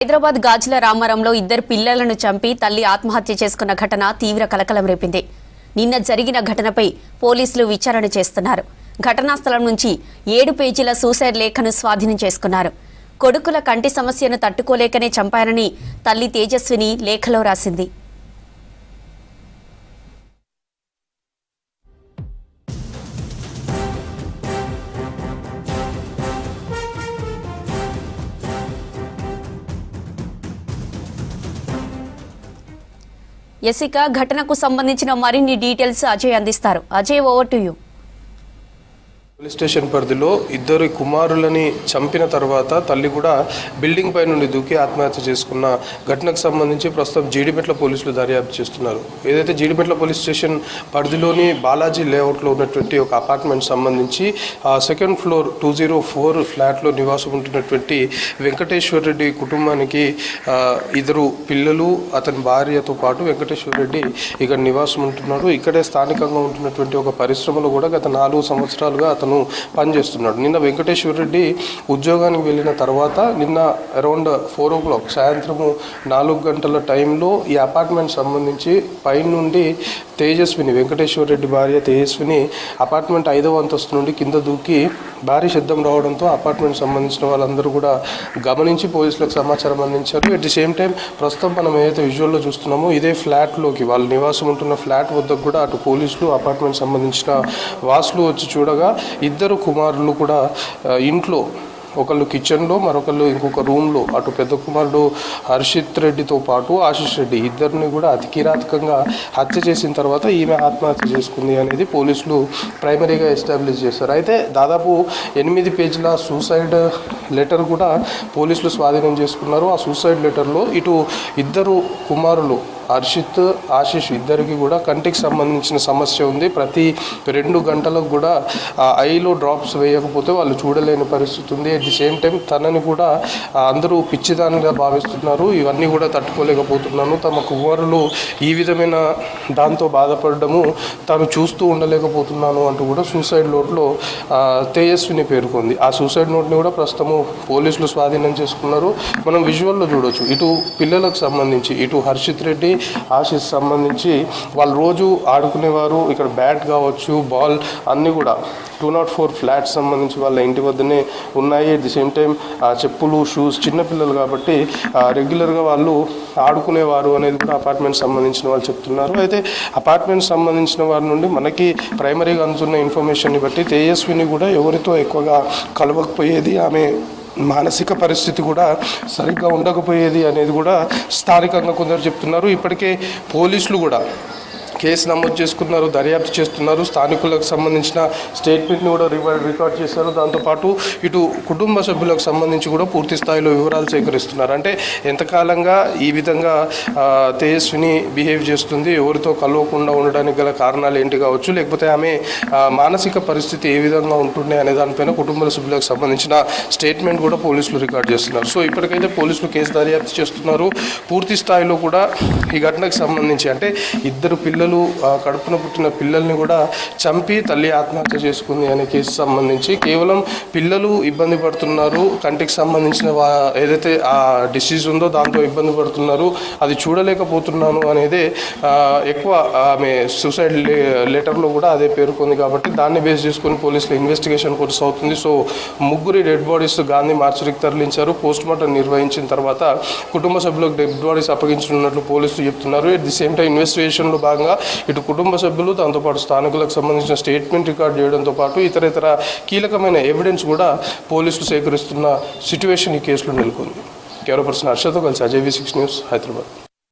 హైదరాబాద్ గాజుల రామారంలో ఇద్దరు పిల్లలను చంపి తల్లి ఆత్మహత్య చేసుకున్న ఘటన తీవ్ర కలకలం రేపింది. నిన్న జరిగిన ఘటనపై పోలీసులు విచారణ చేస్తున్నారు. ఘటనా స్థలం నుంచి 7 పేజీల సూసైడ్ లేఖను స్వాధీనం చేసుకున్నారు. కొడుకుల కంటి సమస్యను తట్టుకోలేకనే చంపారని తల్లి తేజస్విని లేఖలో రాసింది. యసిక ఘటనకు సంబంధించిన మరిన్ని డీటెయిల్స్ అజయ్ అందిస్తారు. Ajay, over to you. Police station పరిధిలో ఇద్దరు కుమారులని చంపిన తర్వాత తల్లి కూడా బిల్డింగ్ పై నుండి దూకి ఆత్మహత్య చేసుకున్న ఘటనకు సంబంధించి ప్రస్తుతం జీడిమెట్ల పోలీసులు దర్యాప్తు చేస్తున్నారు. ఏదైతే జీడిమెట్ల పోలీస్ స్టేషన్ పరిధిలోని బాలాజీ లేఅవుట్లో ఉన్నటువంటి ఒక అపార్ట్మెంట్ సంబంధించి సెకండ్ ఫ్లోర్ 204 ఫ్లాట్లో నివాసం ఉంటున్నటువంటి వెంకటేశ్వర రెడ్డి కుటుంబానికి ఇద్దరు పిల్లలు, అతని భార్యతో పాటు వెంకటేశ్వర రెడ్డి ఇక్కడ నివాసం ఉంటున్నాడు. ఇక్కడే స్థానికంగా ఉంటున్నటువంటి ఒక పరిశ్రమలో కూడా గత 4 సంవత్సరాలుగా అతను పనిచేస్తున్నాడు. నిన్న వెంకటేశ్వర రెడ్డి ఉద్యోగానికి వెళ్ళిన తర్వాత నిన్న అరౌండ్ 4 o'clock సాయంత్రము 4 గంటల టైంలో ఈ అపార్ట్మెంట్ సంబంధించి పైనుండి తేజస్విని, వెంకటేశ్వర రెడ్డి భార్య తేజస్విని అపార్ట్మెంట్ 5వ అంతస్తు నుండి కింద దూకి భారీ శబ్దం రావడంతో అపార్ట్మెంట్ సంబంధించిన వాళ్ళందరూ కూడా గమనించి పోలీసులకు సమాచారం అందించారు. ఎట్ ది సేమ్ టైం ప్రస్తుతం మనం ఏదైతే విజువల్లో చూస్తున్నామో ఇదే ఫ్లాట్లోకి వాళ్ళు నివాసం ఉంటున్న ఫ్లాట్ వద్దకు కూడా అటు పోలీసులు అపార్ట్మెంట్ సంబంధించిన వాసులు వచ్చి చూడగా ఇద్దరు కుమారులు కూడా ఇంట్లో, ఒకళ్ళు కిచెన్లో, మరొకళ్ళు ఇంకొక రూమ్లో, అటు పెద్ద కుమారుడు హర్షిత్ రెడ్డితో పాటు ఆశిష్ రెడ్డి ఇద్దరిని కూడా అతి కిరాతకంగా హత్య చేసిన తర్వాత ఈమె ఆత్మహత్య చేసుకుంది అనేది పోలీసులు ప్రైమరీగా ఎస్టాబ్లిష్ చేశారు. అయితే దాదాపు 8 పేజీల సూసైడ్ లెటర్ కూడా పోలీసులు స్వాధీనం చేసుకున్నారు. ఆ సూసైడ్ లెటర్లో ఇటు ఇద్దరు కుమారులు హర్షిత్, ఆశిష్ ఇద్దరికి కూడా కంటికి సంబంధించిన సమస్య ఉంది. ప్రతి 2 గంటలకు కూడా ఐలో డ్రాప్స్ వేయకపోతే వాళ్ళు చూడలేని పరిస్థితి ఉంది. అట్ ది సేమ్ టైం తనని కూడా అందరూ పిచ్చిదానిగా భావిస్తున్నారు. ఇవన్నీ కూడా తట్టుకోలేకపోతున్నాను, తమ కుమారులు ఈ విధమైన దాంతో బాధపడము తాను చూస్తూ ఉండలేకపోతున్నాను అంటూ కూడా సూసైడ్ నోట్లో తేజస్విని పేర్కొంది. ఆ సూసైడ్ నోట్ని కూడా ప్రస్తుతము పోలీసులు స్వాధీనం చేసుకున్నారు. మనం విజువల్లో చూడవచ్చు. ఇటు పిల్లలకు సంబంధించి ఇటు హర్షిత్ రెడ్డి, ఆశిష్ సంబంధించి వాళ్ళు రోజు ఆడుకునేవారు. ఇక్కడ బ్యాట్ కావచ్చు, బాల్ అన్నీ కూడా 204 ఫ్లాట్స్ సంబంధించి వాళ్ళ ఇంటి వద్దనే ఉన్నాయి. అట్ ది సేమ్ టైం చెప్పులు, షూస్, చిన్నపిల్లలు కాబట్టి రెగ్యులర్గా వాళ్ళు ఆడుకునేవారు అనేది కూడా అపార్ట్మెంట్ సంబంధించిన వాళ్ళు చెప్తున్నారు. అయితే అపార్ట్మెంట్ సంబంధించిన వారి నుండి మనకి ప్రైమరీగా అందుతున్న ఇన్ఫర్మేషన్ని బట్టి తేజస్విని కూడా ఎవరితో ఎక్కువగా కలవకపోయేది, ఆమె మానసిక పరిస్థితి కూడా సరిగ్గా ఉండకపోయేది అనేది కూడా స్థానికంగా కొందరు చెప్తున్నారు. ఇప్పటికే పోలీసులు కూడా కేసు నమోదు చేసుకున్నారు, దర్యాప్తు చేస్తున్నారు. స్థానికులకు సంబంధించిన స్టేట్మెంట్ని కూడా రికార్డ్ చేశారు. దాంతోపాటు ఇటు కుటుంబ సభ్యులకు సంబంధించి కూడా పూర్తి స్థాయిలో వివరాలు సేకరిస్తున్నారు. అంటే ఎంతకాలంగా ఈ విధంగా తేజస్విని బిహేవ్ చేస్తుంది, ఎవరితో కలవకుండా ఉండడానికి గల కారణాలు ఏంటి కావచ్చు, లేకపోతే ఆమె మానసిక పరిస్థితి ఏ విధంగా ఉంటుండే అనే దానిపైన కుటుంబ సభ్యులకు సంబంధించిన స్టేట్మెంట్ కూడా పోలీసులు రికార్డ్ చేస్తున్నారు. సో ఇప్పటికైతే పోలీసులు కేసు దర్యాప్తు చేస్తున్నారు. పూర్తి స్థాయిలో కూడా ఈ ఘటనకు సంబంధించి అంటే ఇద్దరు పిల్లలు, కడుపున పుట్టిన పిల్లల్ని కూడా చంపి తల్లి ఆత్మహత్య చేసుకుంది అనే కేసు సంబంధించి కేవలం పిల్లలు ఇబ్బంది పడుతున్నారు, కంటికి సంబంధించిన ఏదైతే ఆ డిసీజ్ ఉందో దాంతో ఇబ్బంది పడుతున్నారు, అది చూడలేకపోతున్నాను అనేది ఎక్కువ ఆమె సూసైడ్ లెటర్లో కూడా అదే పేర్కొంది. కాబట్టి దాన్ని బేస్ చేసుకొని పోలీసులు ఇన్వెస్టిగేషన్ కొనసాగుతుంది. సో 3 డెడ్ బాడీస్ గాంధీ మార్చురికి తరలించారు. పోస్ట్ మార్టం నిర్వహించిన తర్వాత కుటుంబ సభ్యులకు డెడ్ బాడీస్ అప్పగించనున్నట్లు పోలీసులు చెప్తున్నారు. ఎట్ ది సేమ్ టైం ఇన్వెస్టిగేషన్లో భాగంగా ఇటు కుటుంబ సభ్యులు, దాంతోపాటు స్థానికులకు సంబంధించిన స్టేట్మెంట్ రికార్డ్ చేయడంతో పాటు ఇతర కీలకమైన ఎవిడెన్స్ కూడా పోలీసులు సేకరిస్తున్న సిట్యువేషన్ ఈ కేసులో నెలకొంది. కెమెరా పర్సన్ హర్షతో కలిసి అజయ్ V6 న్యూస్, హైదరాబాద్.